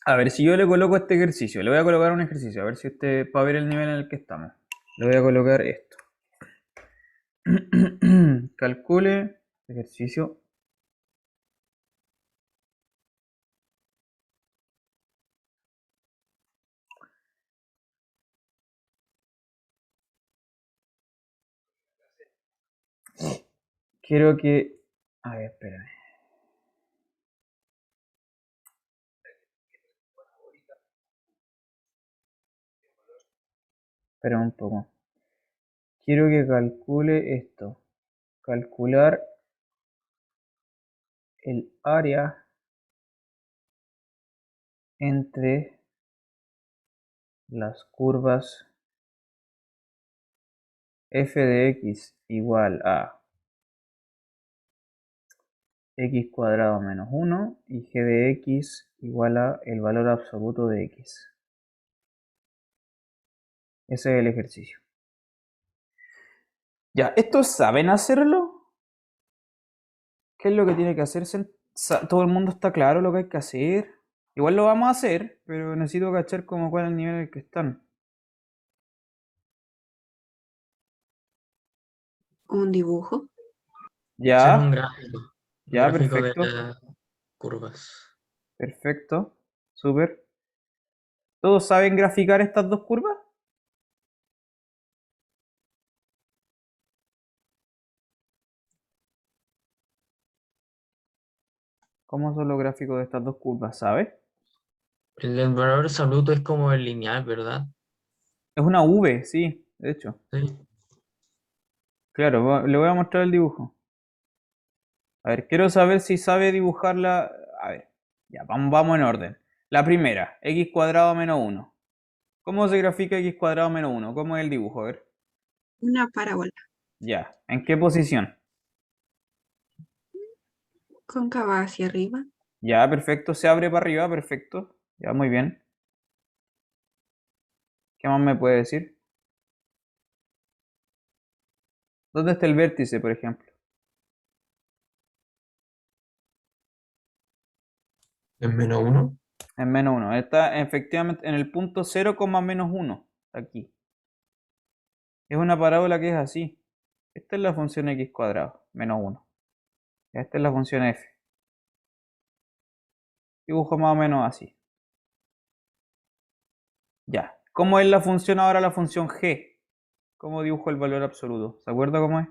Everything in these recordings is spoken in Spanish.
A ver, si yo le coloco este ejercicio, le voy a colocar un ejercicio, a ver si usted, para ver el nivel en el que estamos. Le voy a colocar esto. Calcule ejercicio. Quiero que... A ver, espérame. Espera un poco. Quiero que calcule esto. Calcular el área entre las curvas f de x igual a x cuadrado menos 1 y g de x igual a el valor absoluto de x. Ese es el ejercicio. Ya, ¿estos saben hacerlo? ¿Qué es lo que tiene que hacerse? ¿Todo el mundo está claro lo que hay que hacer? Igual lo vamos a hacer, pero necesito cachar como cuál es el nivel en el que están. Un dibujo. Hacer Ya, un ya, gráfico de perfecto, las curvas. perfecto, súper. ¿Todos saben graficar estas dos curvas? ¿Cómo son los gráficos de estas dos curvas? ¿Sabes? El valor absoluto es como el lineal, ¿verdad? Es una V, sí, de hecho. Sí. Claro, le voy a mostrar el dibujo. A ver, quiero saber si sabe dibujarla. A ver, ya, vamos en orden. La primera, x cuadrado menos 1. ¿Cómo se grafica x cuadrado menos 1? ¿Cómo es el dibujo? A ver. Una parábola. Ya, ¿en qué posición? Cóncava hacia arriba. Ya, perfecto, se abre para arriba, perfecto. Ya, muy bien. ¿Qué más me puede decir? ¿Dónde está el vértice, por ejemplo? En menos uno. En menos 1. Está efectivamente en el punto 0, menos 1. Aquí. Es una parábola que es así. Esta es la función x cuadrado, menos 1. Esta es la función f. Dibujo más o menos así. Ya. ¿Cómo es la función ahora la función g? ¿Cómo dibujo el valor absoluto? ¿Se acuerda cómo es?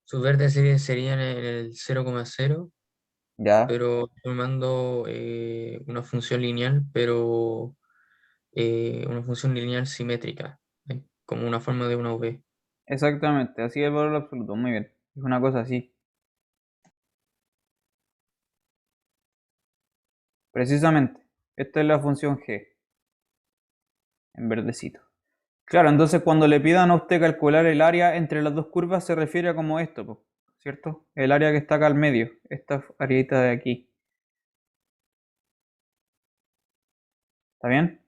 Sus vértices serían en el 0,0, Ya. pero formando una función lineal, pero una función lineal simétrica, como una forma de una V. Exactamente, así es el valor absoluto. Muy bien. Es una cosa así. Precisamente. Esta es la función g. En verdecito. Claro, entonces cuando le pidan a usted calcular el área entre las dos curvas se refiere a como esto, po, ¿cierto? El área que está acá al medio, esta areita de aquí. ¿Está bien?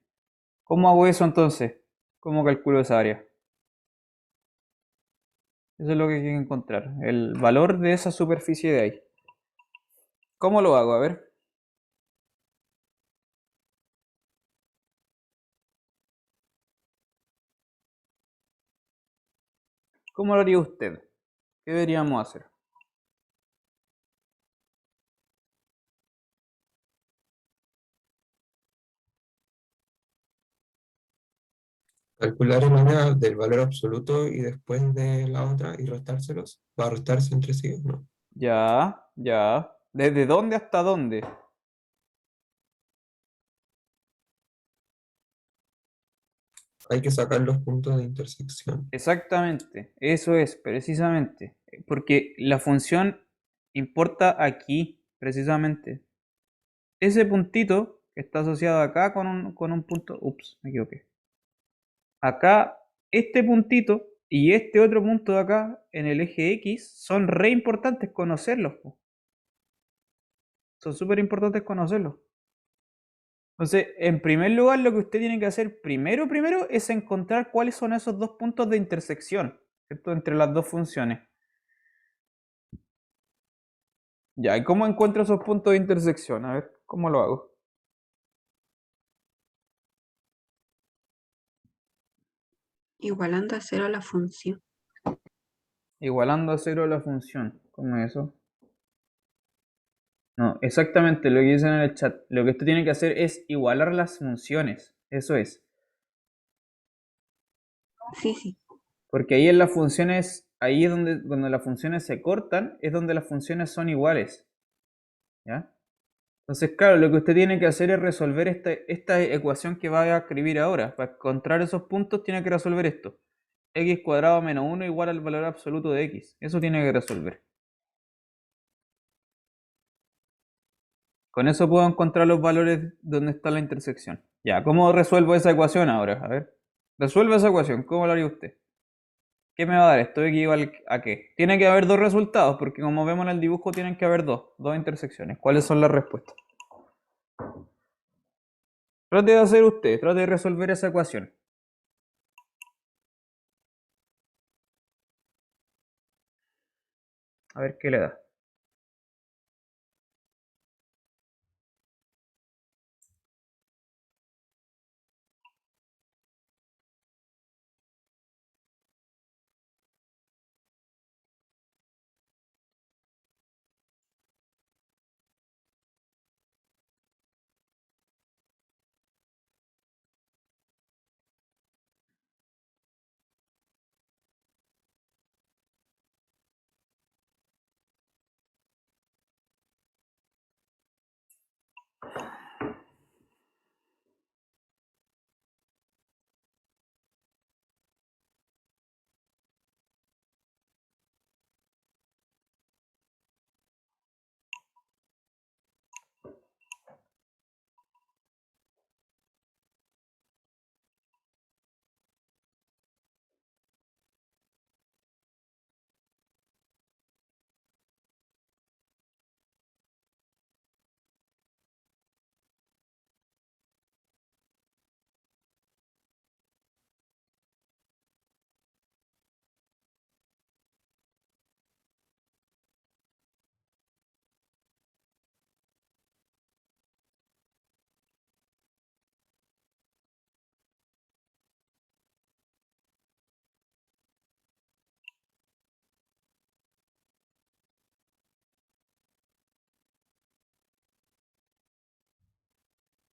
¿Cómo hago eso entonces? ¿Cómo calculo esa área? Eso es lo que hay que encontrar, el valor de esa superficie de ahí. ¿Cómo lo hago? A ver, ¿cómo lo haría usted? ¿Qué deberíamos hacer? Calcular el área del valor absoluto y después de la otra y restárselos. Va a restarse entre sí, ¿no? Ya, ya. ¿Desde dónde hasta dónde? Hay que sacar los puntos de intersección. Exactamente, eso es, precisamente. Porque la función importa aquí, precisamente. Ese puntito que está asociado acá con un punto, ups, me equivoqué. Acá, este puntito y este otro punto de acá en el eje X son re importantes conocerlos, po. Son súper importantes conocerlos. Entonces, en primer lugar, lo que usted tiene que hacer primero es encontrar cuáles son esos dos puntos de intersección, ¿cierto? Entre las dos funciones. Ya, ¿y cómo encuentro esos puntos de intersección? A ver, ¿cómo lo hago? Igualando a cero la función. Igualando a cero la función. ¿Cómo es eso? No, exactamente lo que dicen en el chat. Lo que usted tiene que hacer es igualar las funciones. Eso es. Sí, sí. Porque ahí en las funciones, ahí es donde cuando las funciones se cortan, es donde las funciones son iguales. ¿Ya? Entonces, claro, lo que usted tiene que hacer es resolver esta ecuación que va a escribir ahora. Para encontrar esos puntos tiene que resolver esto. X cuadrado menos 1 igual al valor absoluto de X. Eso tiene que resolver. Con eso puedo encontrar los valores donde está la intersección. Ya, ¿cómo resuelvo esa ecuación ahora? A ver. Resuelve esa ecuación. ¿Cómo lo haría usted? ¿Qué me va a dar? ¿Esto X igual a qué? Tiene que haber dos resultados, porque como vemos en el dibujo tienen que haber dos intersecciones. ¿Cuáles son las respuestas? Trate de hacer usted, trate de resolver esa ecuación. A ver qué le da.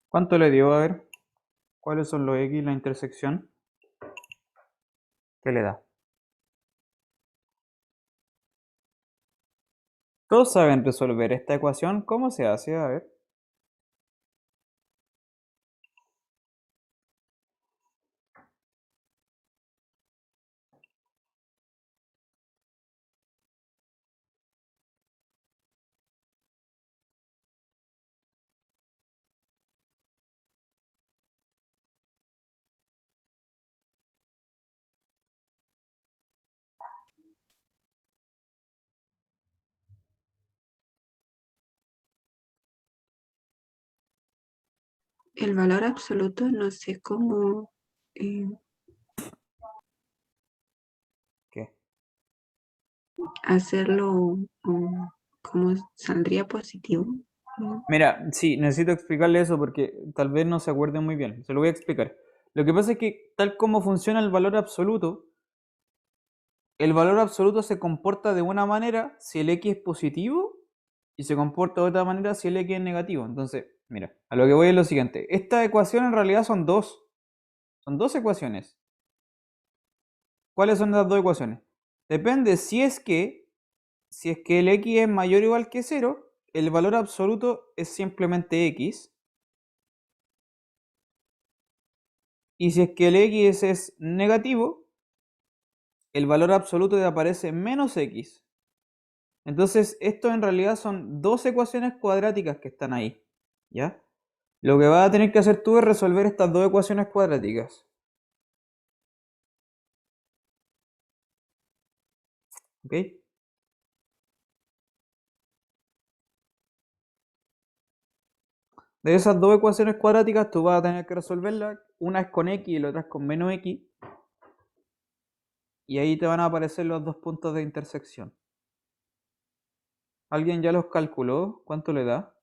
¿Cuánto le dio? A ver. ¿Cuáles son los X, la intersección? ¿Qué le da? Todos saben resolver esta ecuación. ¿Cómo se hace? A ver. El valor absoluto no sé cómo eh, ¿Qué? hacerlo, como saldría positivo. Mira, sí, necesito explicarle eso porque tal vez no se acuerde muy bien. Se lo voy a explicar. Lo que pasa es que tal como funciona el valor absoluto se comporta de una manera si el X es positivo y se comporta de otra manera si el X es negativo. Entonces, mira, a lo que voy es lo siguiente. Esta ecuación en realidad son dos. Son dos ecuaciones. ¿Cuáles son las dos ecuaciones? Depende si es que el X es mayor o igual que cero, el valor absoluto es simplemente X. Y si es que el X es negativo, el valor absoluto te aparece menos X. Entonces, esto en realidad son dos ecuaciones cuadráticas que están ahí. ¿Ya? Lo que vas a tener que hacer tú es resolver estas dos ecuaciones cuadráticas. ¿Ok? De esas dos ecuaciones cuadráticas tú vas a tener que resolverlas. Una es con x y la otra es con menos x. Y ahí te van a aparecer los dos puntos de intersección. ¿Alguien ya los calculó? ¿Cuánto le da?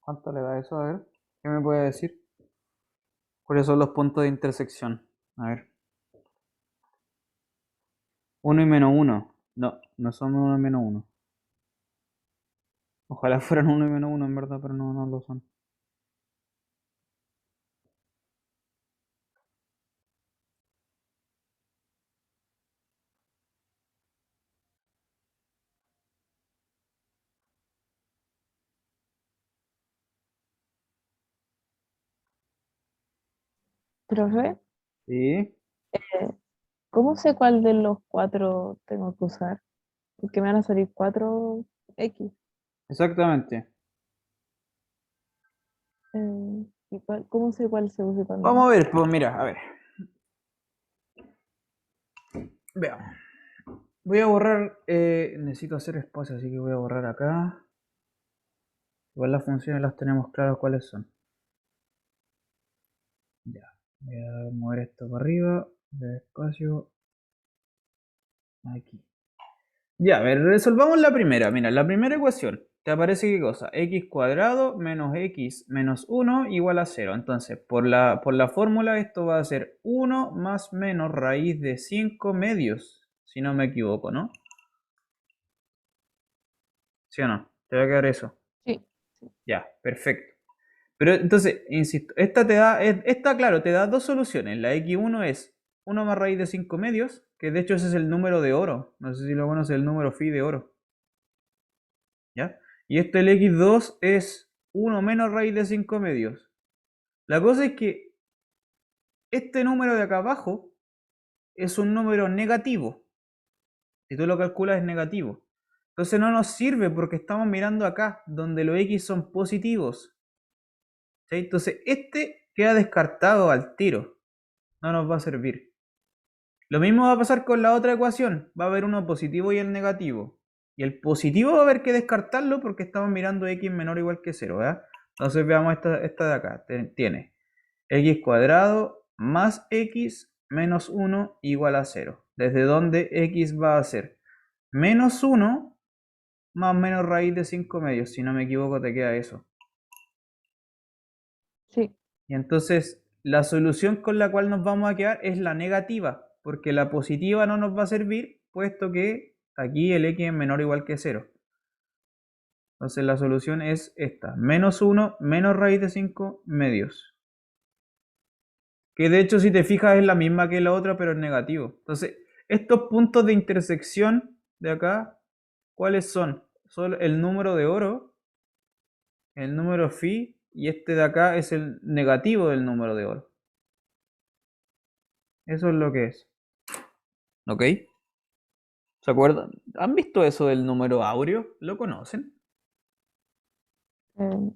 ¿Cuánto le da eso? A ver, ¿qué me puede decir? ¿Cuáles son los puntos de intersección? A ver. 1 y menos 1. No, no son 1 y menos 1. Ojalá fueran 1 y menos 1 en verdad, pero no, no lo son. Profe, Sí, ¿cómo sé cuál de los cuatro tengo que usar? Porque me van a salir 4x. exactamente. ¿Cómo sé cuál se usa y cuál Vamos no? a ver, pues mira, a ver. Veamos. Voy a borrar, necesito hacer espacio, así que voy a borrar acá. Igual las funciones las tenemos claras cuáles son. Ya, voy a mover esto para arriba, de espacio, aquí. Ya, a ver, resolvamos la primera. Mira, la primera ecuación. ¿Te aparece qué cosa? X cuadrado menos x menos 1 igual a 0. Entonces, por la fórmula esto va a ser 1 más menos raíz de 5 medios. Si no me equivoco, ¿no? ¿Sí o no? Te va a quedar eso. Sí. Ya, perfecto. Pero entonces, insisto, esta claro, te da dos soluciones. La x1 es 1 más raíz de 5 medios, que de hecho ese es el número de oro. No sé si lo conoces, el número phi de oro. ¿Ya? Y esto el x2 es 1 menos raíz de 5 medios. La cosa es que este número de acá abajo es un número negativo. Si tú lo calculas es negativo. Entonces no nos sirve porque estamos mirando acá, donde los x son positivos. ¿Sí? Entonces este queda descartado al tiro. No nos va a servir. Lo mismo va a pasar con la otra ecuación. Va a haber uno positivo y el negativo. Y el positivo va a haber que descartarlo porque estamos mirando x menor o igual que 0. ¿verdad? Entonces veamos esta de acá. Tiene x cuadrado más x menos 1 igual a 0. Desde donde x va a ser menos 1 más menos raíz de 5 medios. Si no me equivoco te queda eso. Sí. Y entonces la solución con la cual nos vamos a quedar es la negativa, porque la positiva no nos va a servir, puesto que aquí el x es menor o igual que 0. Entonces la solución es esta, menos 1 menos raíz de 5 medios. Que de hecho si te fijas es la misma que la otra, pero es negativo. Entonces, estos puntos de intersección de acá, ¿cuáles son? Son el número de oro, el número phi, y este de acá es el negativo del número de oro. Eso es lo que es. ¿Ok? ¿Se acuerdan? ¿Han visto eso del número áureo? ¿Lo conocen? Eh,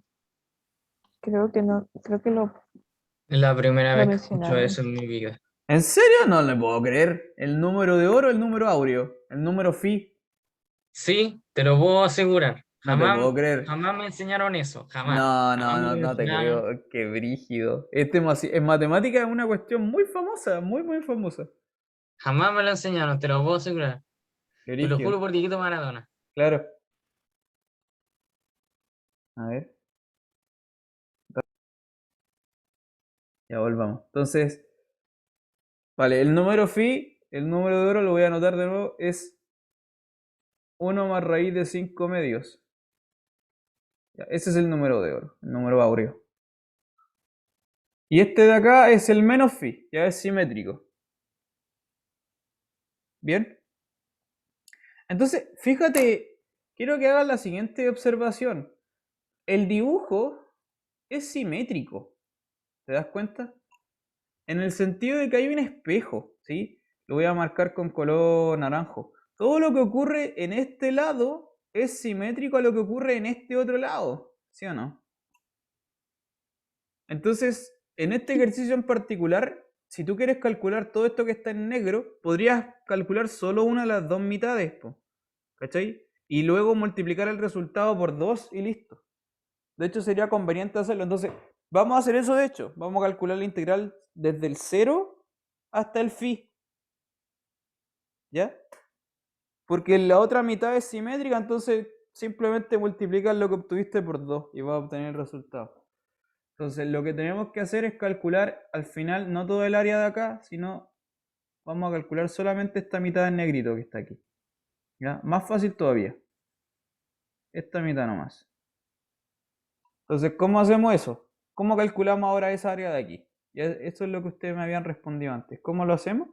creo que no, creo que Es la primera lo vez que escucho mencionaron. eso en mi vida. ¿En serio? No le puedo creer. El número de oro, el número áureo, el número phi. Sí, te lo puedo asegurar. No te puedo Jamás, creer. jamás me enseñaron eso. Jamás. No, Jamás no, me no, lo no te enseñaron. creo. Qué brígido. En matemática es una cuestión muy famosa, muy, muy famosa. Jamás me lo enseñaron, te lo puedo asegurar. Qué Te lo brígido. juro por Diego Maradona. Claro. A ver, ya volvamos. Entonces, vale, el número phi, el número de oro, lo voy a anotar de nuevo, es 1 más raíz de 5 medios. Ya, ese es el número de oro, el número áureo. Y este de acá es el menos phi, ya es simétrico. ¿Bien? Entonces, fíjate, quiero que hagas la siguiente observación. El dibujo es simétrico. ¿Te das cuenta? En el sentido de que hay un espejo, ¿sí? Lo voy a marcar con color naranjo. Todo lo que ocurre en este lado es simétrico a lo que ocurre en este otro lado, ¿sí o no? Entonces, en este ejercicio en particular, si tú quieres calcular todo esto que está en negro, podrías calcular solo una de las dos mitades, ¿cachai? Y luego multiplicar el resultado por 2 y listo. De hecho, sería conveniente hacerlo. Entonces, vamos a hacer eso de hecho. Vamos a calcular la integral desde el 0 hasta el phi. ¿Ya? Porque la otra mitad es simétrica, entonces simplemente multiplicas lo que obtuviste por 2 y vas a obtener el resultado. Entonces, lo que tenemos que hacer es calcular al final no todo el área de acá, sino vamos a calcular solamente esta mitad en negrito que está aquí. ¿Ya? Más fácil todavía. Esta mitad nomás. Entonces, ¿cómo hacemos eso? ¿Cómo calculamos ahora esa área de aquí? Ya, eso es lo que ustedes me habían respondido antes. ¿Cómo lo hacemos?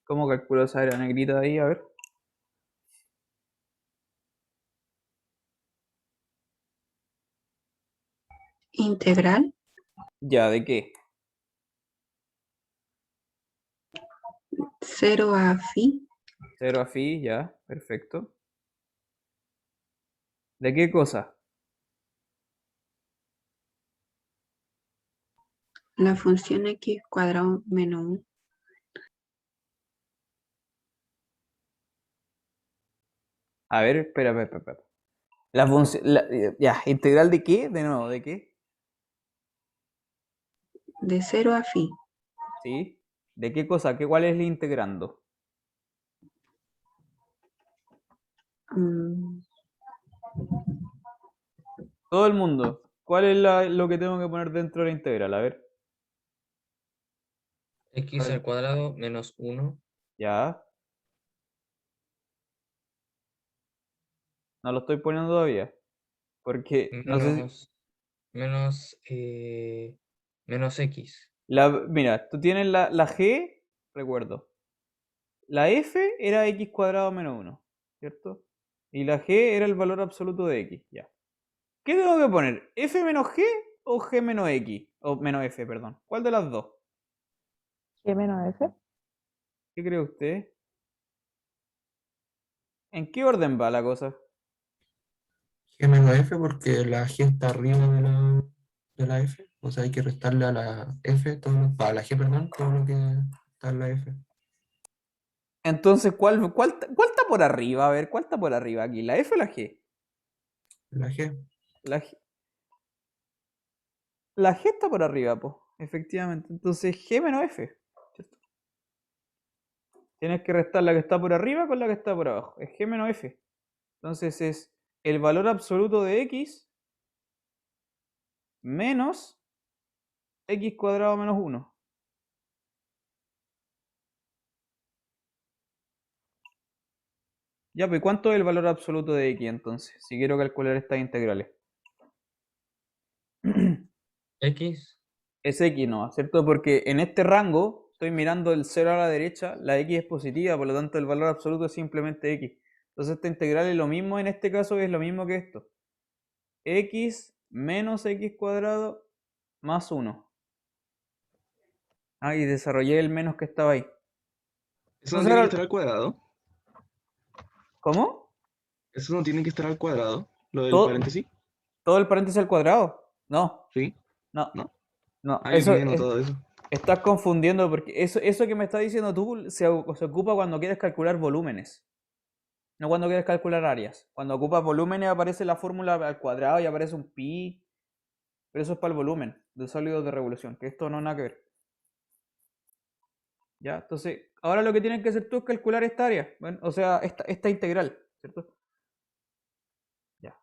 ¿Cómo calculo esa área negrita de ahí? A ver. Integral Ya, ¿de qué? 0 a phi 0 a phi, ya, perfecto. ¿De qué cosa? la función x cuadrado menos 1. A ver, espera. La función, ya, ¿integral de qué? De nuevo, ¿de qué? De 0 a phi. ¿Sí? ¿De qué cosa? ¿Cuál es el integrando? Mm, Todo el mundo. ¿Cuál es lo que tengo que poner dentro de la integral? A ver. X al cuadrado menos 1. Ya. No lo estoy poniendo todavía. Porque no sé si. Menos X. Mira, tú tienes la G, recuerdo. La F era x cuadrado menos 1, ¿cierto? Y la G era el valor absoluto de x, ya. ¿Qué tengo que poner? ¿F menos G o G menos X? O menos F, perdón. ¿Cuál de las dos? ¿Qué menos F? ¿Qué cree usted? ¿En qué orden va la cosa? G menos F porque la G está arriba de la F. O sea, hay que restarle a la F, a la G, perdón, todo lo que está en la F. Entonces, ¿cuál está por arriba? A ver, ¿cuál está por arriba aquí? ¿La F o la G? La G. La G, la G está por arriba, pues, efectivamente. Entonces, G menos F, ¿cierto? Tienes que restar la que está por arriba con la que está por abajo. Es G menos F. Entonces es el valor absoluto de X menos X cuadrado menos 1. Ya, pues, ¿cuánto es el valor absoluto de X entonces? Si quiero calcular estas integrales. X. Es X, ¿no? ¿Cierto? Porque en este rango estoy mirando el 0 a la derecha, la X es positiva, por lo tanto el valor absoluto es simplemente X. Entonces esta integral es lo mismo, en este caso es lo mismo que esto. X menos X cuadrado más 1. Ah, y desarrollé el menos que estaba ahí. Eso no Entonces tiene que ahora, estar al cuadrado. ¿cómo? Eso no tiene que estar al cuadrado. Lo del ¿Todo, paréntesis. todo el paréntesis al cuadrado? No, Sí. no, ¿No? no. Ah, yo Eso tenía notado eso. estás confundiendo porque eso que me estás diciendo tú se ocupa cuando quieres calcular volúmenes, no cuando quieres calcular áreas. Cuando ocupas volúmenes aparece la fórmula al cuadrado y aparece un pi, pero eso es para el volumen de sólidos de revolución, que esto no nada que ver. ¿Ya? Entonces, ahora lo que tienes que hacer tú es calcular esta área, bueno, o sea, esta integral, ¿cierto? Ya.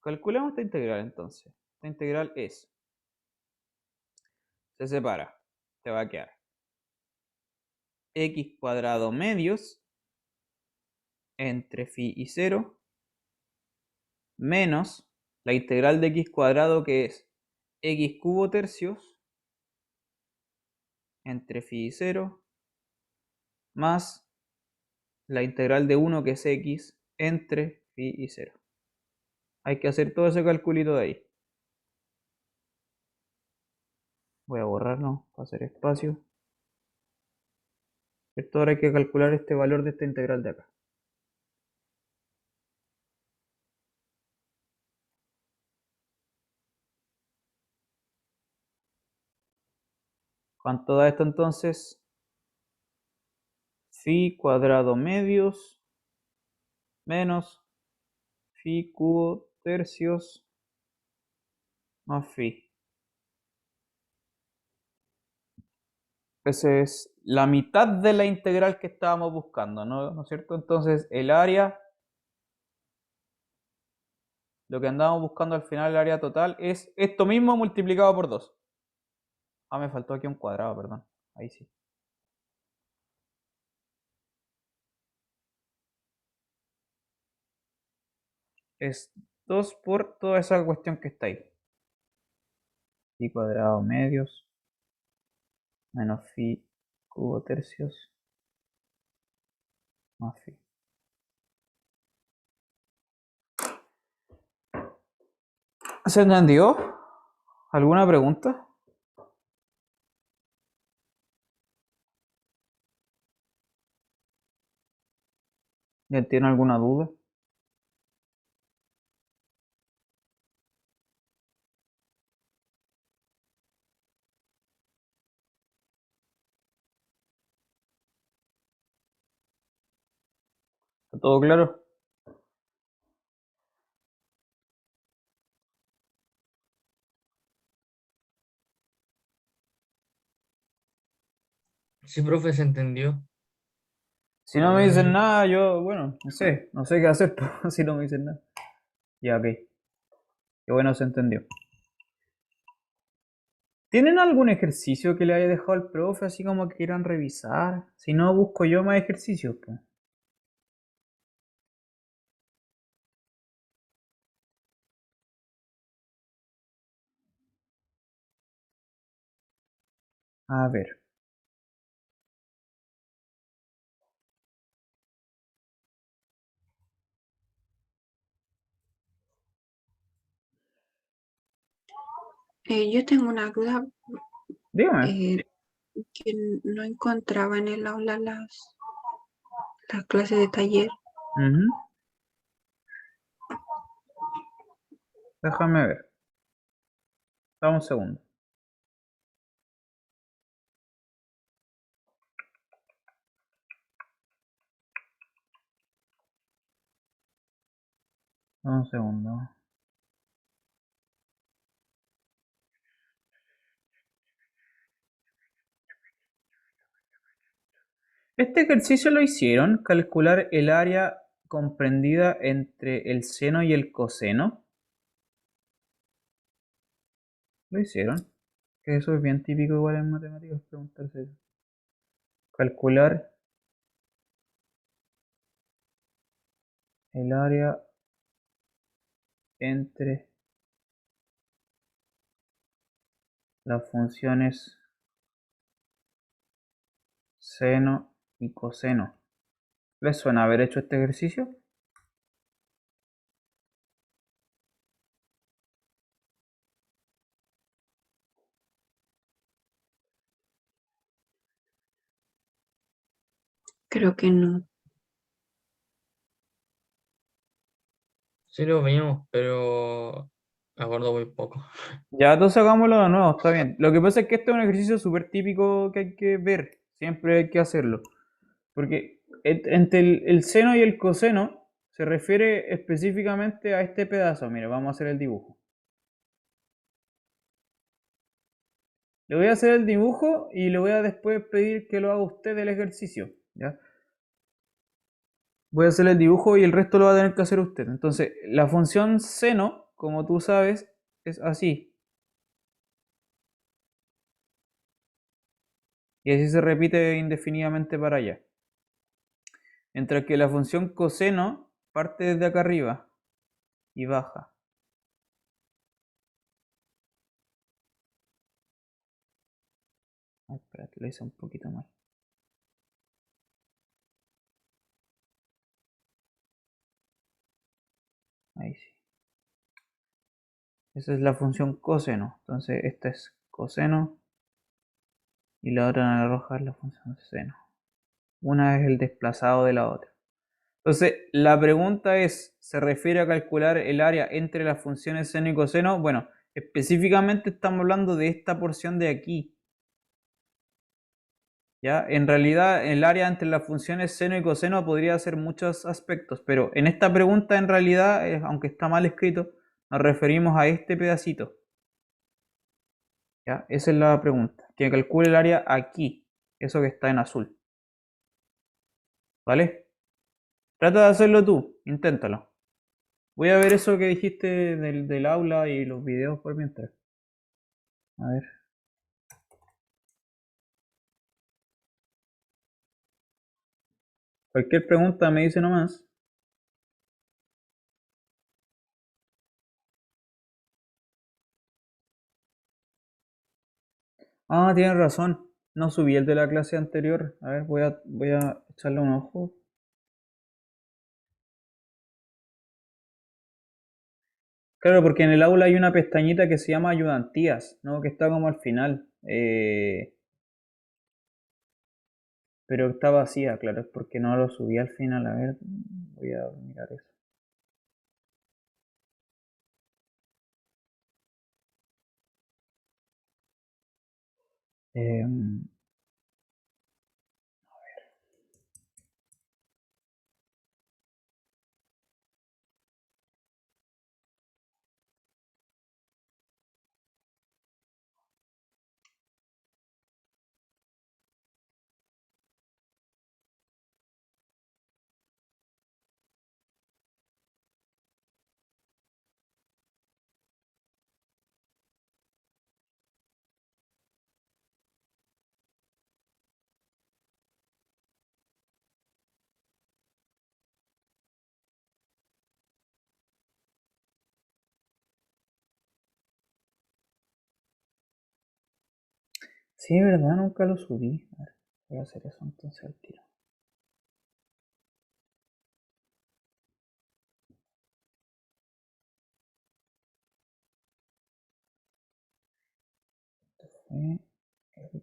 Calculemos esta integral entonces. Esta integral se separa, te va a quedar x cuadrado medios entre phi y 0 menos la integral de x cuadrado, que es x cubo tercios entre phi y 0 más la integral de 1, que es x entre phi y 0. Hay que hacer todo ese calculito de ahí. Voy a borrarlo para hacer espacio. Esto ahora hay que calcular este valor de esta integral de acá. ¿Cuánto da esto entonces? Phi cuadrado medios menos phi cubo tercios más phi. Esa es la mitad de la integral que estábamos buscando, ¿no es cierto? Entonces el área, lo que andábamos buscando al final, el área total, es esto mismo multiplicado por 2. Ah, me faltó aquí un cuadrado, perdón. Ahí sí. Es 2 por toda esa cuestión que está ahí. Phi cuadrado medios menos phi cubo tercios más phi. ¿Se entendió? ¿Alguna pregunta? ¿Ya tiene alguna duda? ¿Está todo claro? Sí, profe, se entendió. Si no me dicen nada, yo, bueno, no sé qué hacer si no me dicen nada. Ya, ok. Qué bueno, se entendió. ¿Tienen algún ejercicio que le haya dejado el profe, así como que quieran revisar? Si no, busco yo más ejercicios, pues. A ver. Yo tengo una duda Dígame. que no encontraba en el aula las clases de taller. Ujú. Déjame ver. Dame un segundo. Dame un segundo. Este ejercicio lo hicieron, calcular el área comprendida entre el seno y el coseno. Lo hicieron. Que eso es bien típico igual en matemáticas, preguntarse eso. Calcular el área entre las funciones seno y coseno. ¿Les suena haber hecho este ejercicio? Creo que no. Sí lo vimos, pero me acuerdo muy poco. Ya, entonces hagámoslo de nuevo, está bien. Lo que pasa es que este es un ejercicio súper típico que hay que ver. Siempre hay que hacerlo. Porque entre el seno y el coseno se refiere específicamente a este pedazo. Mire, vamos a hacer el dibujo. Le voy a hacer el dibujo y le voy a después pedir que lo haga usted el ejercicio. ¿Ya? Voy a hacer el dibujo y el resto lo va a tener que hacer usted. Entonces, la función seno, como tú sabes, es así. Y así se repite indefinidamente para allá. Mientras que la función coseno parte desde acá arriba y baja. Ay, espérate, lo hice un poquito mal. Ahí sí. Esa es la función coseno. Entonces esta es coseno y la otra en la roja es la función seno. Una es el desplazado de la otra. Entonces la pregunta es, ¿se refiere a calcular el área entre las funciones seno y coseno? Bueno, específicamente estamos hablando de esta porción de aquí. ¿Ya? En realidad el área entre las funciones seno y coseno podría ser muchos aspectos, pero en esta pregunta en realidad, aunque está mal escrito, nos referimos a este pedacito. ¿Ya? Esa es la pregunta, que calcule el área aquí, eso que está en azul. ¿Vale? Trata de hacerlo tú, inténtalo. Voy a ver eso que dijiste del aula y los videos por mientras. A ver. Cualquier pregunta me dice nomás. Ah, tienes razón. No subí el de la clase anterior. A ver, voy a echarle un ojo. Claro, porque en el aula hay una pestañita que se llama ayudantías, ¿no? Que está como al final. Pero está vacía, claro, es porque no lo subí al final. A ver, voy a mirar eso. Em, sí, es verdad, nunca lo subí. A ver, voy a hacer eso entonces al tiro. Fue el-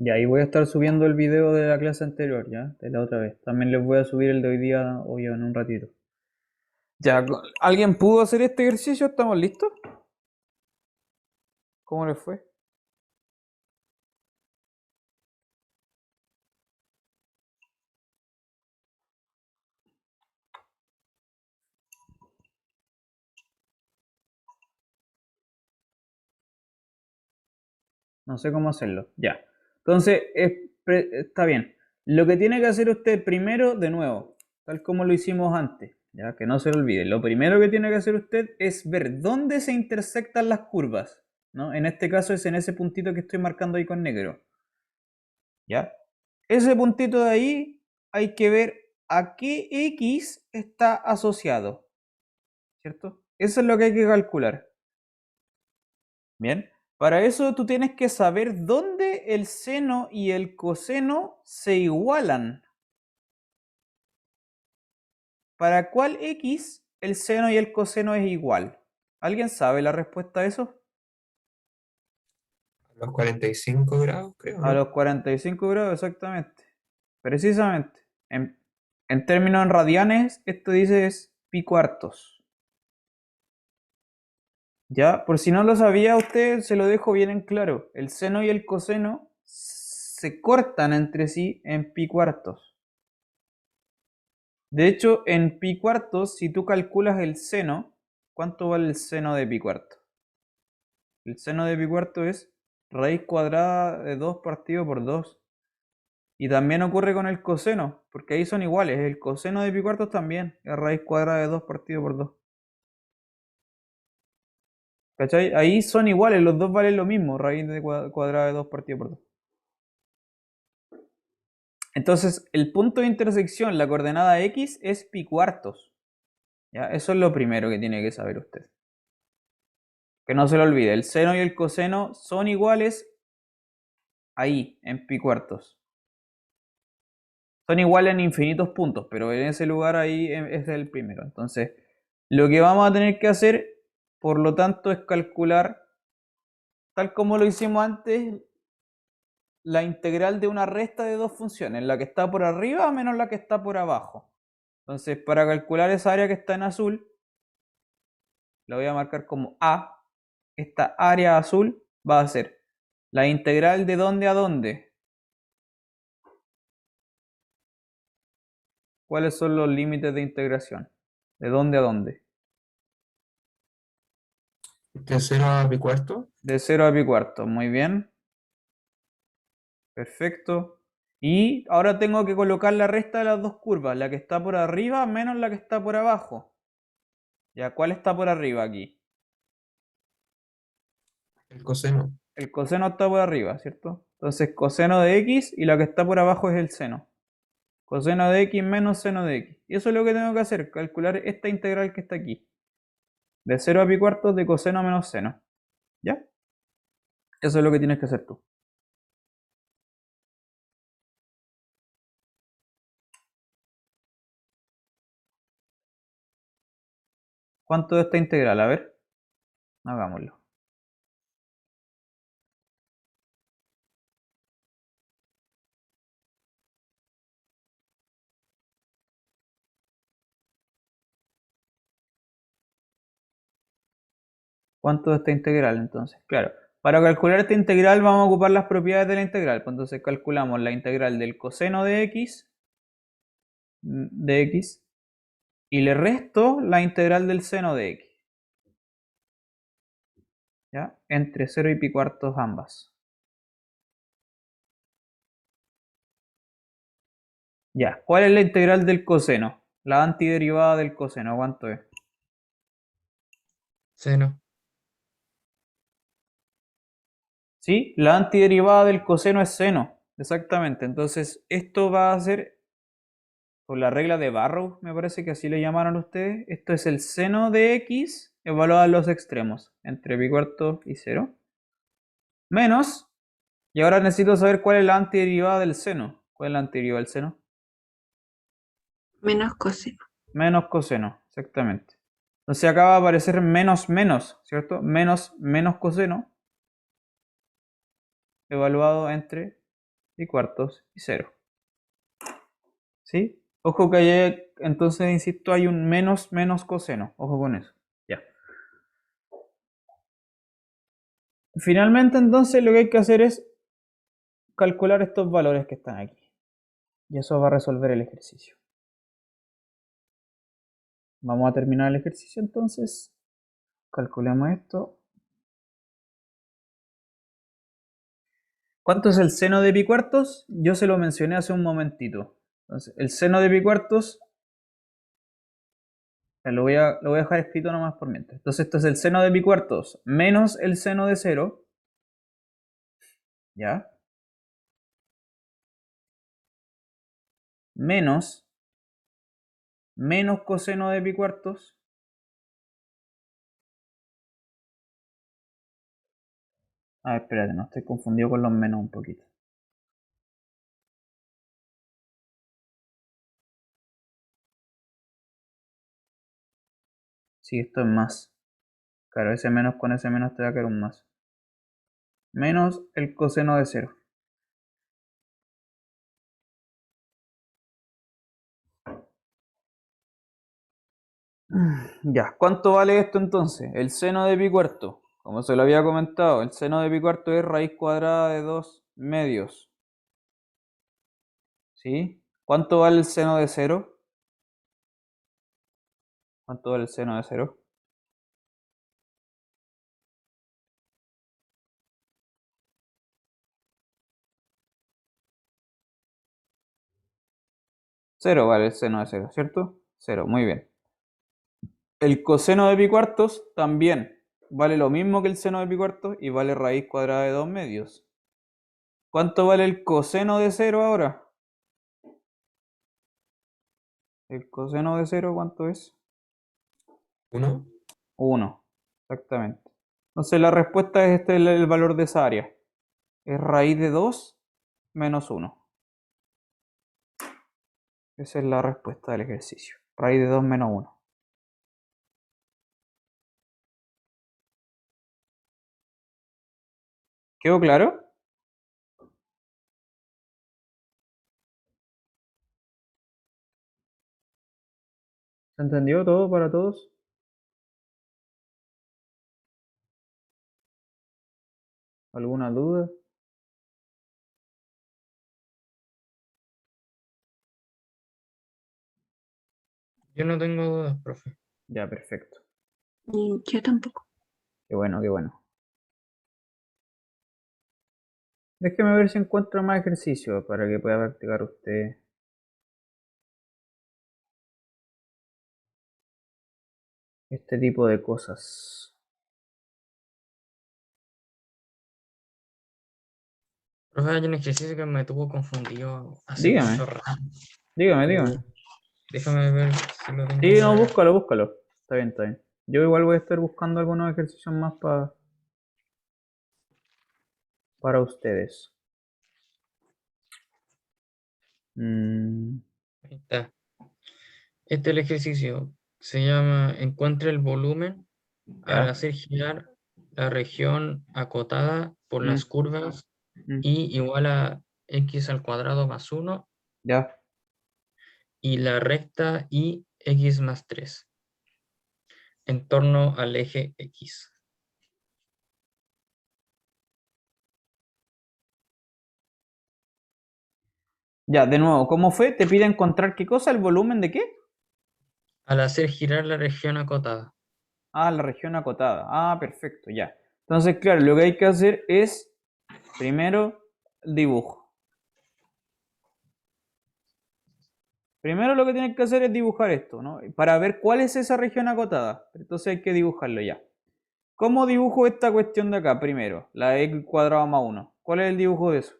Ya, y voy a estar subiendo el video de la clase anterior, ya, de la otra vez. También les voy a subir el de hoy día, hoy en un ratito. Ya, ¿alguien pudo hacer este ejercicio? ¿Estamos listos? ¿Cómo les fue? No sé cómo hacerlo. Ya. Entonces, está bien. Lo que tiene que hacer usted primero, de nuevo, tal como lo hicimos antes, ya que no se lo olvide. Lo primero que tiene que hacer usted es ver dónde se intersectan las curvas, ¿no? En este caso es en ese puntito que estoy marcando ahí con negro. ¿Ya? Ese puntito de ahí hay que ver a qué X está asociado, ¿cierto? Eso es lo que hay que calcular. Bien. Para eso tú tienes que saber dónde el seno y el coseno se igualan. ¿Para cuál X el seno y el coseno es igual? ¿Alguien sabe la respuesta a eso? A los 45 grados, creo, A ¿no? los 45 grados exactamente. Precisamente. En términos en radianes, esto dice es pi cuartos. Ya, por si no lo sabía usted, se lo dejo bien en claro. El seno y el coseno se cortan entre sí en pi cuartos. De hecho, en pi cuartos, si tú calculas el seno, ¿cuánto vale el seno de pi cuarto? El seno de pi cuarto es raíz cuadrada de 2 partido por 2. Y también ocurre con el coseno, porque ahí son iguales. El coseno de pi cuartos también es raíz cuadrada de 2 partido por 2. ¿Cachai? Ahí son iguales, los dos valen lo mismo, raíz de cuadrada de 2 partido por 2. Entonces, el punto de intersección, la coordenada x, es pi cuartos. ¿Ya? Eso es lo primero que tiene que saber usted. Que no se lo olvide, el seno y el coseno son iguales ahí, en pi cuartos. Son iguales en infinitos puntos, pero en ese lugar ahí es el primero. Entonces, lo que vamos a tener que hacer, por lo tanto, es calcular, tal como lo hicimos antes, la integral de una resta de dos funciones, la que está por arriba menos la que está por abajo. Entonces, para calcular esa área que está en azul, la voy a marcar como A. Esta área azul va a ser la integral de dónde a dónde. ¿Cuáles son los límites de integración? ¿De dónde a dónde? De 0 a pi cuarto. De 0 a pi cuarto. Muy bien. Perfecto. Y ahora tengo que colocar la resta de las dos curvas, la que está por arriba menos la que está por abajo. ¿Ya? ¿Cuál está por arriba aquí? El coseno. El coseno está por arriba, ¿cierto? Entonces coseno de x y la que está por abajo es el seno. Coseno de x menos seno de x. Y eso es lo que tengo que hacer, calcular esta integral que está aquí. De 0 a pi cuartos de coseno menos seno. ¿Ya? Eso es lo que tienes que hacer tú. ¿Cuánto es esta integral? A ver, hagámoslo. ¿Cuánto es esta integral entonces? Claro, para calcular esta integral vamos a ocupar las propiedades de la integral. Pues entonces calculamos la integral del coseno de x y le resto la integral del seno de x. ¿Ya? Entre 0 y pi cuartos ambas. Ya, ¿cuál es la integral del coseno? La antiderivada del coseno, ¿cuánto es? Seno. ¿Sí? La antiderivada del coseno es seno. Exactamente. Entonces, esto va a ser, por la regla de Barrow, me parece que así le llamaron ustedes. Esto es el seno de x evaluado en los extremos, entre pi cuartos y 0. Menos, y ahora necesito saber cuál es la antiderivada del seno. ¿Cuál es la antiderivada del seno? Menos coseno. Menos coseno, exactamente. Entonces acá va a aparecer menos menos, ¿cierto? Menos menos coseno evaluado entre pi cuartos y 0. ¿Sí? Ojo que hay, entonces, insisto, hay un menos menos coseno. Ojo con eso. Ya. Finalmente, entonces, lo que hay que hacer es calcular estos valores que están aquí. Y eso va a resolver el ejercicio. Vamos a terminar el ejercicio entonces. Calculemos esto. ¿Cuánto es el seno de pi cuartos? Yo se lo mencioné hace un momentito. Entonces, el seno de pi cuartos, lo voy a dejar escrito nomás por mientras. Entonces, esto es el seno de pi cuartos menos el seno de 0. ¿Ya? Menos coseno de pi cuartos. Ah, espérate, no estoy confundido con los menos un poquito. Sí, esto es más. Claro, ese menos con ese menos te va a quedar un más. Menos el coseno de 0. Ya, ¿cuánto vale esto entonces? El seno de pi cuarto. Como se lo había comentado, el seno de pi cuarto es raíz cuadrada de 2 medios. ¿Sí? ¿Cuánto vale el seno de cero? ¿Cuánto vale el seno de cero? Cero vale el seno de cero, ¿cierto? Cero, muy bien. El coseno de pi cuartos también vale lo mismo que el seno de pi cuartos y vale raíz cuadrada de 2 medios. ¿Cuánto vale el coseno de cero ahora? ¿El coseno de cero cuánto es? 1. 1, exactamente. Entonces la respuesta es este el valor de esa área. Es raíz de 2 menos 1. Esa es la respuesta del ejercicio. Raíz de 2 menos 1. ¿Quedó claro? ¿Se entendió todo para todos? ¿Alguna duda? Yo no tengo dudas, profe. Ya, perfecto. Y yo tampoco. Qué bueno, qué bueno. Déjeme ver si encuentro más ejercicios para que pueda practicar usted. Este tipo de cosas. Profe, hay un ejercicio que me tuvo confundido hace Dígame, mucho rato. dígame. Déjame ver si lo tengo. Sí, no, búscalo. Está bien, está bien. Yo igual voy a estar buscando algunos ejercicios más para ustedes. Mm, Ahí está. Este es el ejercicio. Se llama Encuentra el volumen al ya. hacer girar la región acotada por Mm, las curvas mm, y igual a x al cuadrado más 1 ya. y la recta y x más 3 en torno al eje x. Ya, de nuevo, ¿cómo fue? ¿Te pide encontrar qué cosa? ¿El volumen de qué? Al hacer girar la región acotada. Ah, la región acotada. Ah, perfecto, ya. Entonces, claro, lo que hay que hacer es, primero, el dibujo. Primero lo que tienes que hacer es dibujar esto, ¿no? Para ver cuál es esa región acotada. Entonces hay que dibujarlo ya. ¿Cómo dibujo esta cuestión de acá primero? La x cuadrado más 1. ¿Cuál es el dibujo de eso?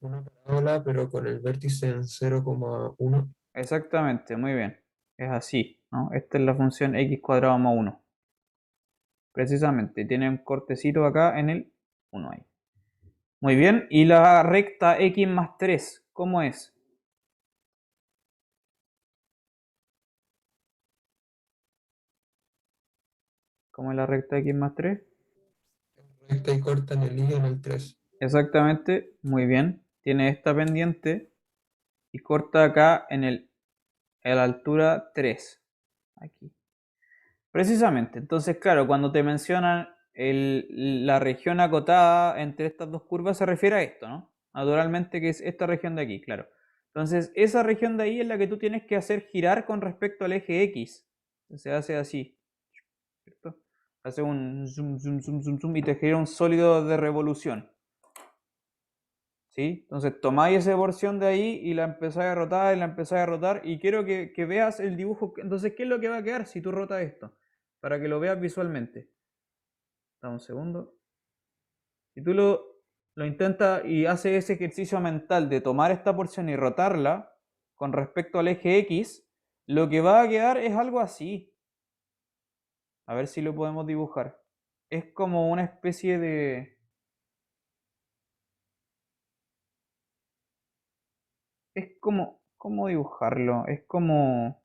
Una parábola, pero con el vértice en 0,1. Exactamente, muy bien. Es así, ¿no? Esta es la función x cuadrado más 1. Precisamente, tiene un cortecito acá en el 1 ahí. Muy bien, y la recta x más 3, ¿cómo es? ¿Cómo es la recta x más 3? Recta y corta en el i en el 3. Exactamente, muy bien. Tiene esta pendiente y corta acá en la altura 3. Aquí. Precisamente, entonces claro, cuando te mencionan la región acotada entre estas dos curvas se refiere a esto, ¿no? Naturalmente que es esta región de aquí, claro. Entonces esa región de ahí es la que tú tienes que hacer girar con respecto al eje X. Se hace así, ¿cierto? Hace un zoom, zoom, zoom, zoom, zoom y te genera un sólido de revolución. ¿Sí? Entonces tomáis esa porción de ahí y la empezáis a rotar y la empezáis a rotar y quiero que veas el dibujo. Entonces, ¿qué es lo que va a quedar si tú rotas esto? Para que lo veas visualmente. Dame un segundo. Si tú lo intentas y haces ese ejercicio mental de tomar esta porción y rotarla con respecto al eje X, lo que va a quedar es algo así. A ver si lo podemos dibujar. Es como una especie de... Es como... ¿Cómo dibujarlo? Es como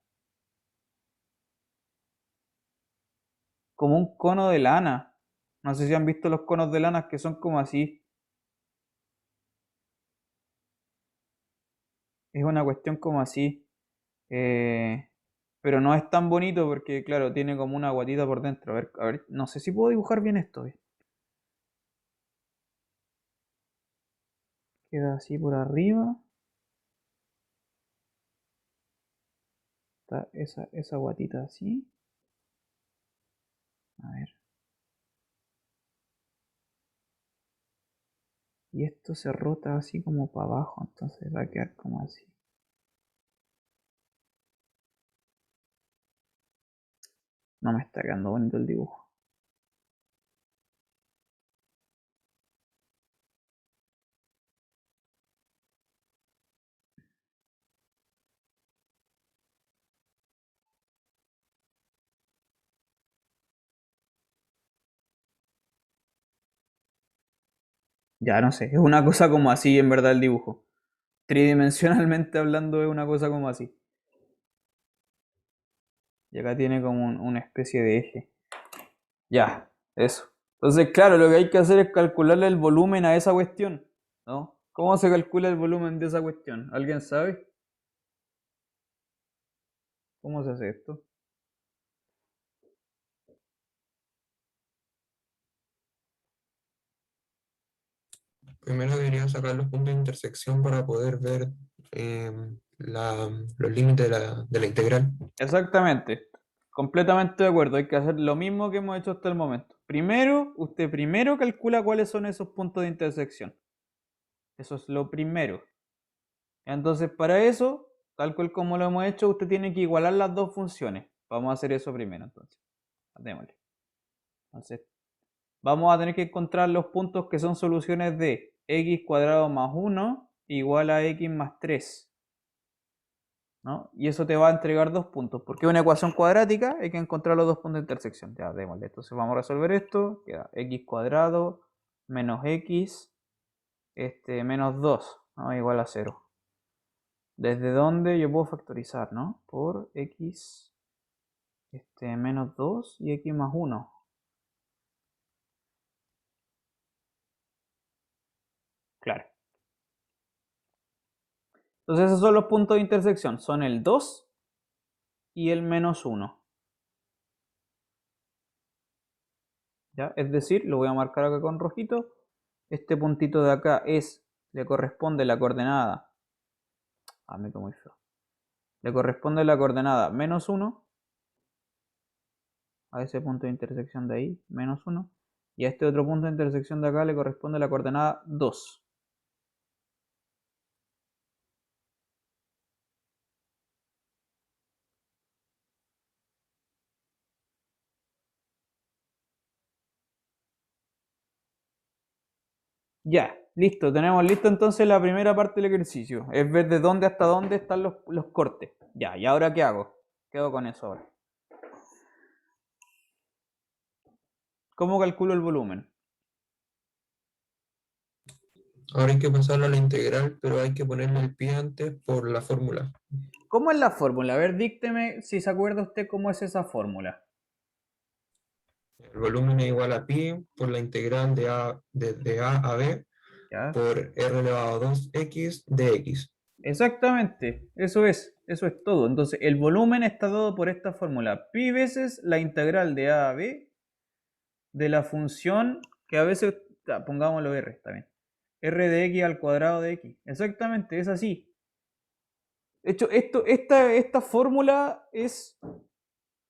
un cono de lana. No sé si han visto los conos de lana que son como así. Es una cuestión como así. Pero no es tan bonito porque, claro, tiene como una guatita por dentro. A ver, no sé si puedo dibujar bien esto. Queda así por arriba. Está esa guatita así. A ver. Y esto se rota así como para abajo, entonces va a quedar como así. No me está quedando bonito el dibujo. Ya no sé, es una cosa como así en verdad el dibujo. Tridimensionalmente hablando es una cosa como así. Y acá tiene como una especie de eje. Ya, eso. Entonces, claro, lo que hay que hacer es calcularle el volumen a esa cuestión, ¿no? ¿Cómo se calcula el volumen de esa cuestión? ¿Alguien sabe? ¿Cómo se hace esto? Primero debería sacar los puntos de intersección para poder ver los límites de la integral. Exactamente. Completamente de acuerdo. Hay que hacer lo mismo que hemos hecho hasta el momento. Primero, usted primero calcula cuáles son esos puntos de intersección. Eso es lo primero. Entonces, para eso, tal cual como lo hemos hecho, usted tiene que igualar las dos funciones. Vamos a hacer eso primero, entonces. Démosle. Entonces, vamos a tener que encontrar los puntos que son soluciones de x cuadrado más 1 igual a x más 3. ¿No? Y eso te va a entregar 2 puntos. Porque es una ecuación cuadrática, hay que encontrar los dos puntos de intersección. Ya, démosle. Entonces vamos a resolver esto. Queda x cuadrado menos x menos 2, ¿no? Igual a 0. ¿Desde dónde yo puedo factorizar, no? Por x menos 2 y x más 1. Claro. Entonces esos son los puntos de intersección. Son el 2 y el menos 1. ¿Ya? Es decir, lo voy a marcar acá con rojito. Este puntito de acá le corresponde la coordenada. Me quedo muy feo. Le corresponde la coordenada menos 1. A ese punto de intersección de ahí, menos 1. Y a este otro punto de intersección de acá le corresponde la coordenada 2. Ya, listo, tenemos listo entonces la primera parte del ejercicio. Es ver de dónde hasta dónde están los cortes. Ya, ¿y ahora qué hago? Quedo con eso ahora. ¿Cómo calculo el volumen? Ahora hay que pasarlo a la integral, pero hay que ponerle el pie antes por la fórmula. ¿Cómo es la fórmula? A ver, dícteme si se acuerda usted cómo es esa fórmula. El volumen es igual a pi por la integral de A a B ¿Ya? por R elevado a 2x de x. Exactamente, eso es todo. Entonces, el volumen está dado por esta fórmula. Pi veces la integral de a b de la función que a veces, pongámoslo r, está bien. R de x al cuadrado de x. Exactamente, es así. De hecho, esta fórmula es,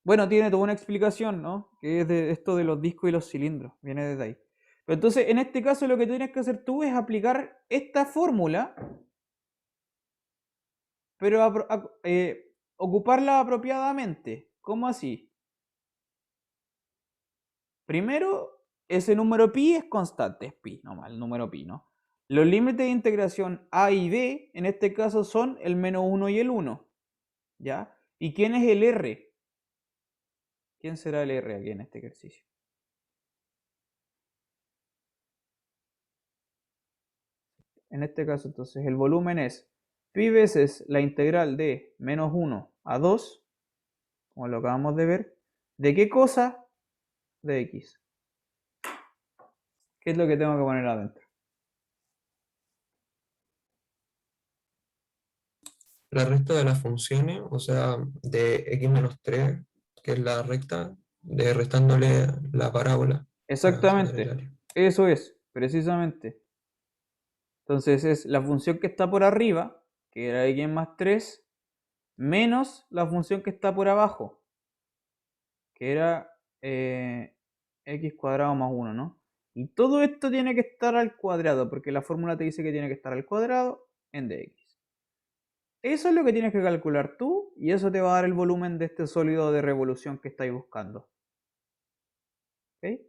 bueno, tiene toda una explicación, ¿no? Que es de esto de los discos y los cilindros, viene desde ahí. Pero entonces, en este caso, lo que tienes que hacer tú es aplicar esta fórmula, pero ocuparla apropiadamente. ¿Cómo así? Primero, ese número pi es constante, es pi, nomás, el número pi, ¿no? Los límites de integración a y b, en este caso, son el menos 1 y el 1, ¿ya? ¿Y quién es el r? ¿Quién será el r aquí en este ejercicio? En este caso, entonces, el volumen es pi veces la integral de menos 1 a 2, como lo acabamos de ver. ¿De qué cosa? De x. ¿Qué es lo que tengo que poner adentro? la resta de las funciones, o sea, de x menos 3, que es la recta, de restándole la parábola sobre el Exactamente, área. eso es, precisamente. Entonces es la función que está por arriba, que era x más 3, menos la función que está por abajo, que era x cuadrado más 1, ¿no? Y todo esto tiene que estar al cuadrado, porque la fórmula te dice que tiene que estar al cuadrado en dx. Eso es lo que tienes que calcular tú y eso te va a dar el volumen de este sólido de revolución que estáis buscando. ¿Ok?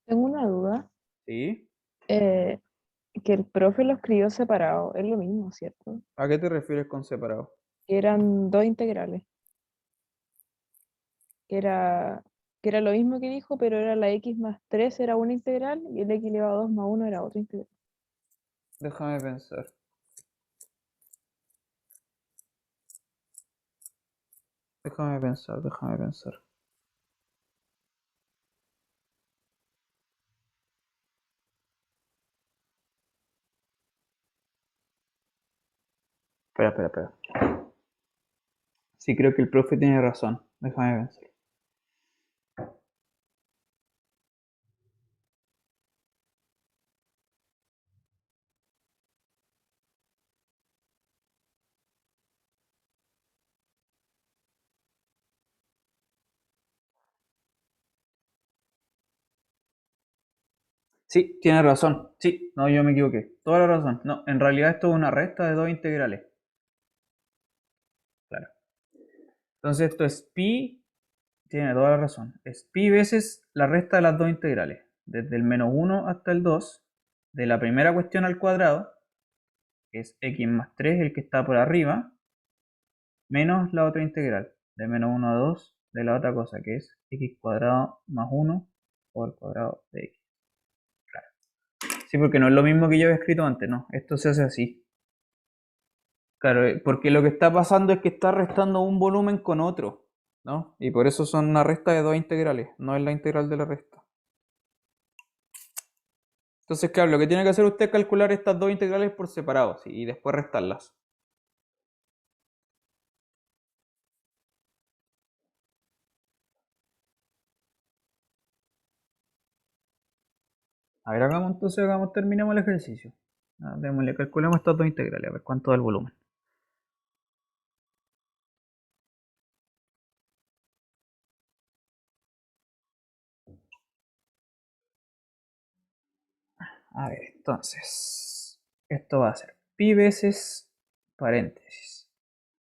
Tengo una duda. ¿Sí? eh, que el profe lo escribió separado, es lo mismo, ¿cierto? ¿A qué te refieres con separado? Que eran dos integrales, que era, que era lo mismo que dijo, pero era la x más 3 era una integral y el x elevado a 2 más 1 era otra integral. Déjame pensar. Déjame pensar, déjame pensar. Espera, espera, espera. Sí, creo que el profe tiene razón. Déjame pensar. Sí, tiene razón. Sí, no, yo me equivoqué. Toda la razón. No, en realidad esto es una resta de dos integrales. Claro. Entonces esto es pi, tiene toda la razón. Es pi veces la resta de las dos integrales. Desde el menos 1 hasta el 2, de la primera cuestión al cuadrado, que es x más 3, el que está por arriba, menos la otra integral, de menos 1 a 2, de la otra cosa, que es x cuadrado más 1 por el cuadrado de x. Sí, porque no es lo mismo que yo había escrito antes, no. Esto se hace así. Claro, porque lo que está pasando es que está restando un volumen con otro, ¿no? Y por eso son una resta de dos integrales, no es la integral de la resta. Entonces, claro, lo que tiene que hacer usted es calcular estas dos integrales por separado, ¿sí? Y después restarlas. A ver, terminemos el ejercicio. Démosle, calculemos estas dos integrales, a ver cuánto da el volumen. A ver, entonces, esto va a ser pi veces paréntesis.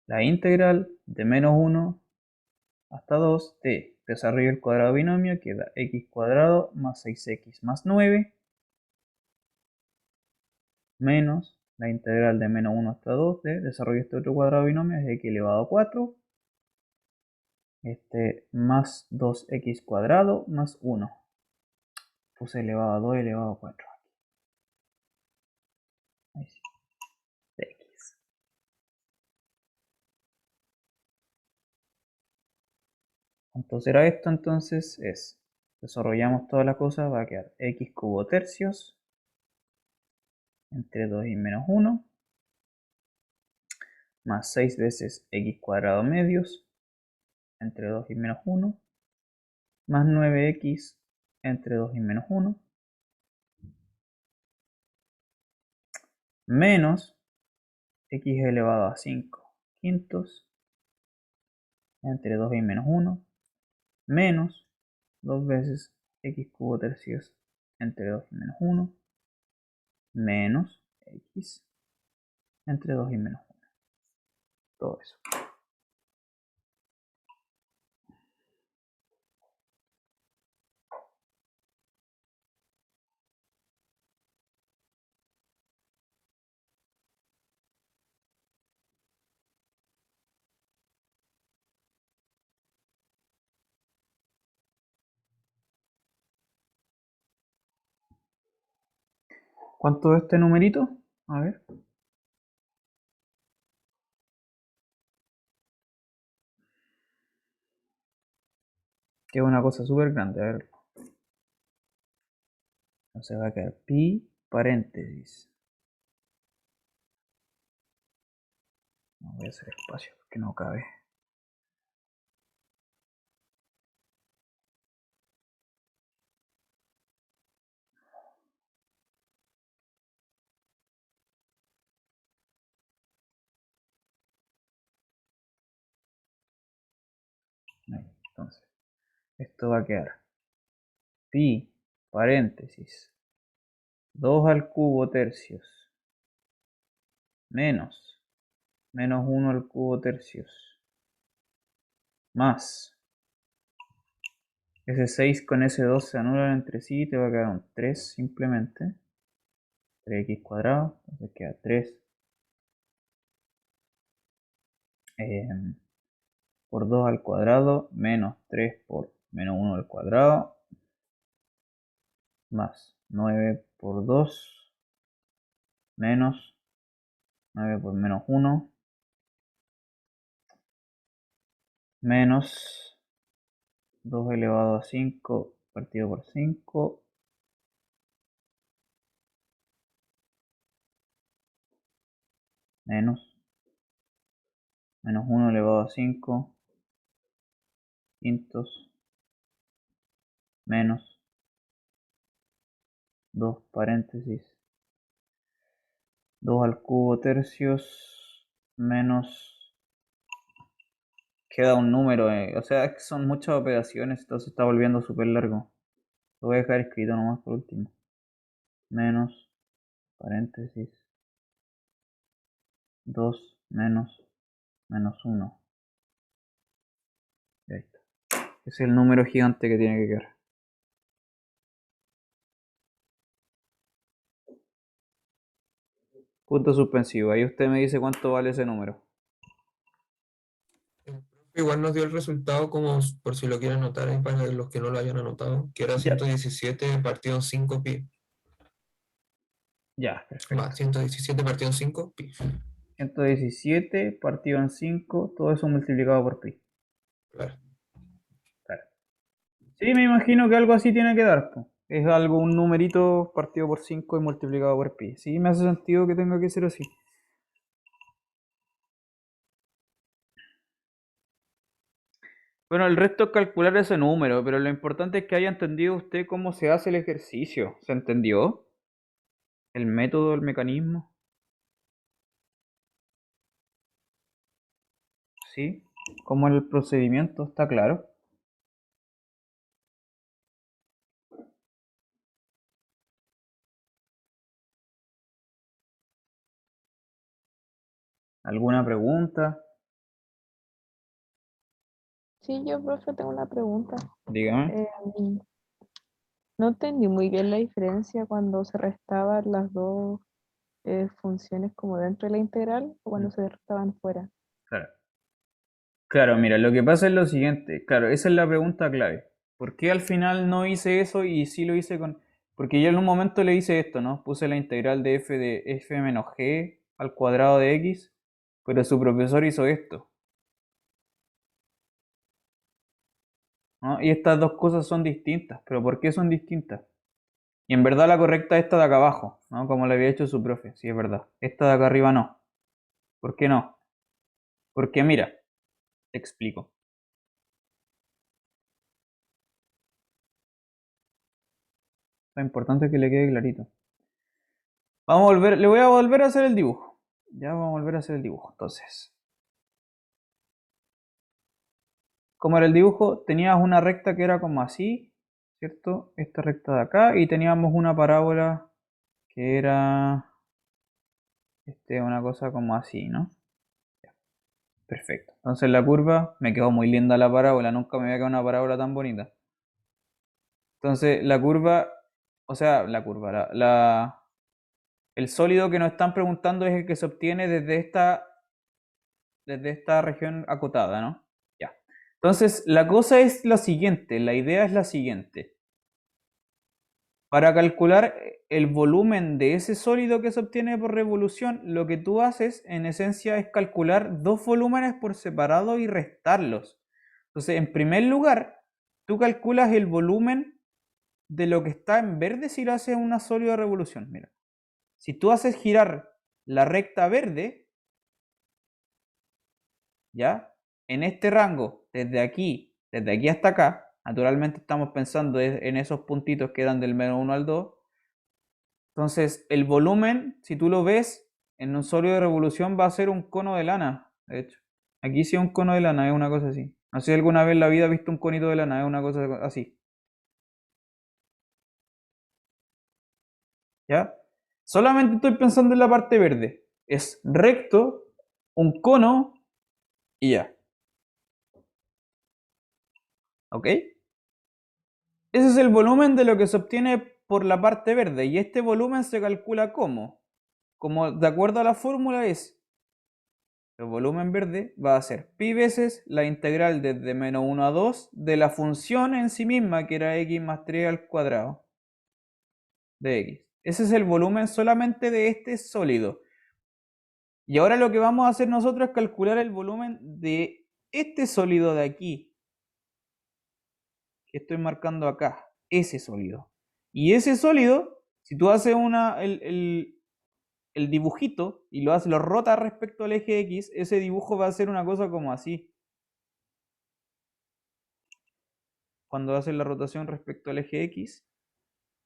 La integral de menos 1 hasta 2 de desarrollo del cuadrado binomio que da x cuadrado más 6x más 9 menos la integral de menos 1 hasta 2 de desarrollo este otro cuadrado binomio es x elevado a 4 más 2x cuadrado más 1. Puse elevado a 2 elevado a 4. Ahí sí. De x. ¿Cuánto será esto entonces? Desarrollamos toda la cosa, va a quedar x cubo tercios entre 2 y menos 1 más 6 veces x cuadrado medios entre 2 y menos 1 más 9x entre 2 y menos 1 menos x elevado a 5 quintos entre 2 y menos 1 menos 2 veces x cubo tercios entre 2 y menos 1 menos x entre 2 y menos 1. Todo eso. ¿Cuánto es este numerito? A ver. Que es una cosa súper grande. A ver. Entonces va a quedar pi paréntesis No voy a hacer espacio porque no cabe. Ahí, entonces, esto va a quedar pi, paréntesis, 2 al cubo tercios, menos 1 al cubo tercios, más ese 6 con ese 2 se anulan entre sí y te va a quedar un 3 simplemente. 3x cuadrado, entonces queda 3 por 2 al cuadrado menos 3 por menos 1 al cuadrado más 9 por 2 menos 9 por menos 1 menos 2 elevado a 5 partido por 5 menos 1 elevado a 5 quintos menos 2 paréntesis 2 al cubo tercios menos, queda un número, o sea, es que son muchas operaciones, entonces está volviendo súper largo. Lo voy a dejar escrito nomás por último. Menos paréntesis 2 menos 1. Y ahí está. Ese es el número gigante que tiene que quedar. Punto suspensivo. Ahí usted me dice cuánto vale ese número. El profe igual nos dio el resultado como por si lo quieren anotar ahí para los que no lo hayan anotado, que era Ya. 117 partido en 5 pi. Ya, perfecto. Va, 117 partido en 5 pi. 117 partido en 5, todo eso multiplicado por pi. Claro. Claro. Sí, me imagino que algo así tiene que dar, po. Es algo, un numerito partido por 5 y multiplicado por pi. Sí, me hace sentido que tenga que ser así. Bueno, el resto es calcular ese número, pero lo importante es que haya entendido usted cómo se hace el ejercicio. ¿Se entendió? El método, el mecanismo. ¿Sí? ¿Cómo es el procedimiento? ¿Está claro? ¿Alguna pregunta? Sí, yo, profe, tengo una pregunta. Dígame. No entendí muy bien la diferencia cuando se restaban las dos funciones como dentro de la integral o cuando se restaban fuera. Claro. Claro, mira, lo que pasa es lo siguiente. Claro, esa es la pregunta clave. ¿Por qué al final no hice eso y sí lo hice con...? Porque yo en un momento le hice esto, ¿no? Puse la integral de f menos g al cuadrado de x, pero su profesor hizo esto, ¿no? Y estas dos cosas son distintas. ¿Pero por qué son distintas? Y en verdad la correcta es esta de acá abajo, ¿no? Como le había hecho su profe, sí es verdad. Esta de acá arriba no. ¿Por qué no? Porque mira, te explico. Lo importante es que le quede clarito. Vamos a volver, le voy a volver a hacer el dibujo. Ya vamos a volver a hacer el dibujo. Entonces, como era el dibujo, tenías una recta que era como así, ¿cierto? Esta recta de acá, y teníamos una parábola que era una cosa como así, ¿no? Ya, perfecto. Entonces la curva, me quedó muy linda la parábola, nunca me había quedado una parábola tan bonita. Entonces la curva, o sea, la curva, el sólido que nos están preguntando es el que se obtiene desde esta región acotada, ¿no? Ya. Entonces, la cosa es la siguiente, la idea es la siguiente. Para calcular el volumen de ese sólido que se obtiene por revolución, lo que tú haces en esencia es calcular dos volúmenes por separado y restarlos. Entonces, en primer lugar, tú calculas el volumen de lo que está en verde si lo haces una sólida revolución. Mira, si tú haces girar la recta verde, ¿ya? En este rango, desde aquí hasta acá, naturalmente estamos pensando en esos puntitos que eran del menos 1 al 2. Entonces, el volumen, si tú lo ves, en un sólido de revolución va a ser un cono de lana, de hecho. Aquí sí es un cono de lana, es una cosa así. No sé si alguna vez en la vida has visto un conito de lana, es una cosa así. ¿Ya? Solamente estoy pensando en la parte verde. Es recto, un cono y ya. ¿Ok? Ese es el volumen de lo que se obtiene por la parte verde. Y este volumen se calcula ¿cómo? Como de acuerdo a la fórmula es, el volumen verde va a ser pi veces la integral desde menos 1 a 2 de la función en sí misma, que era x más 3 al cuadrado de x. Ese es el volumen solamente de este sólido. Y ahora lo que vamos a hacer nosotros es calcular el volumen de este sólido de aquí, que estoy marcando acá, ese sólido. Y ese sólido, si tú haces el dibujito y lo rotas respecto al eje X, ese dibujo va a ser una cosa como así. Cuando haces la rotación respecto al eje X,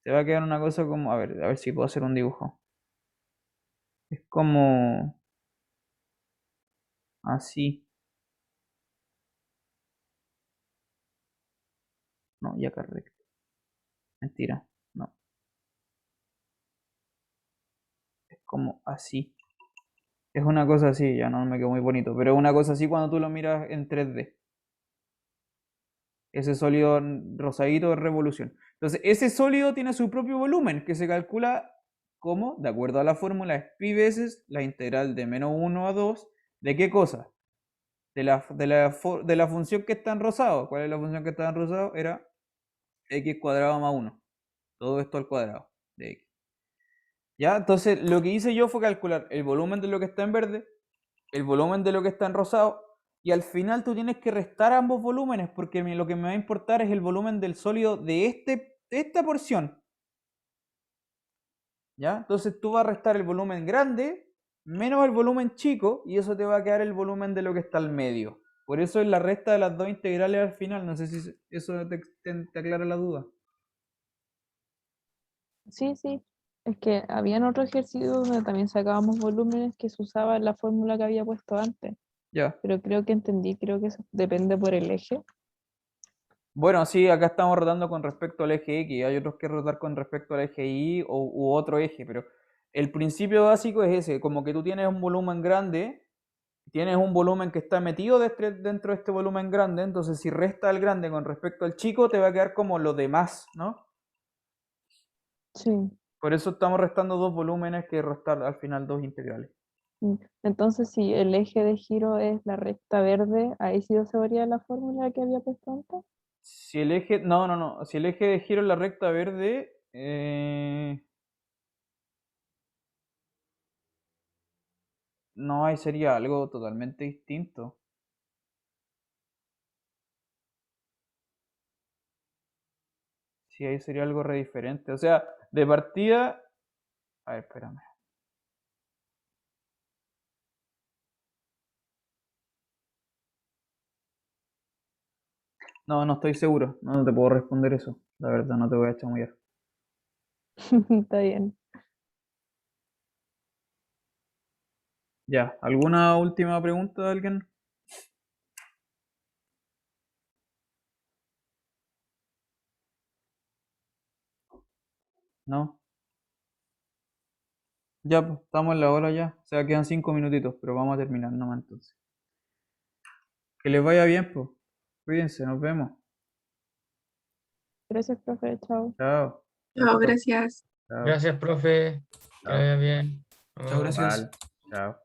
te va a quedar una cosa como, a ver si puedo hacer un dibujo. Es como así. No, ya correcto. Mentira, no. Es como así. Es una cosa así, ya no me quedó muy bonito, pero es una cosa así cuando tú lo miras en 3D. Ese sólido rosadito es revolución. Entonces, ese sólido tiene su propio volumen, que se calcula como, de acuerdo a la fórmula, es pi veces la integral de menos 1 a 2, ¿de qué cosa? De la función que está en rosado. ¿Cuál es la función que está en rosado? Era x cuadrado más 1. Todo esto al cuadrado de x. ¿Ya? Entonces, lo que hice yo fue calcular el volumen de lo que está en verde, el volumen de lo que está en rosado, y al final tú tienes que restar ambos volúmenes, porque lo que me va a importar es el volumen del sólido de esta porción. ¿Ya? Entonces tú vas a restar el volumen grande menos el volumen chico, y eso te va a quedar el volumen de lo que está al medio. Por eso es la resta de las dos integrales al final. No sé si eso te aclara la duda. Sí, sí. Es que habían otros ejercicios donde también sacábamos volúmenes que se usaba en la fórmula que había puesto antes. Ya. Pero creo que eso depende por el eje. Bueno, sí, acá estamos rotando con respecto al eje X. Hay otros que rotar con respecto al eje Y u otro eje, pero el principio básico es ese, como que tú tienes un volumen grande, tienes un volumen que está metido dentro de este volumen grande, entonces si resta el grande con respecto al chico, te va a quedar como lo demás, ¿no? Sí. Por eso estamos restando dos volúmenes que restar al final dos integrales. Entonces, si el eje de giro es la recta verde, ahí sí se varía la fórmula que había puesto antes. Si el eje, no, si el eje de giro es la recta verde, no, ahí sería algo totalmente distinto. Sí, ahí sería algo re diferente. O sea, de partida. A ver, espérame. No, no estoy seguro. No te puedo responder eso. La verdad, no te voy a chamullar. Está bien. Ya, ¿alguna última pregunta de alguien? ¿No? Ya, pues, estamos en la hora ya. O sea, quedan 5 minutitos, pero vamos a terminar nomás entonces. Que les vaya bien, pues. Cuídense, nos vemos. Gracias, profe. Chao. Chao. Chao, gracias. Chao. Gracias, profe. Que Chao. vaya bien. Nos Chao, vemos. gracias. Igual. Chao.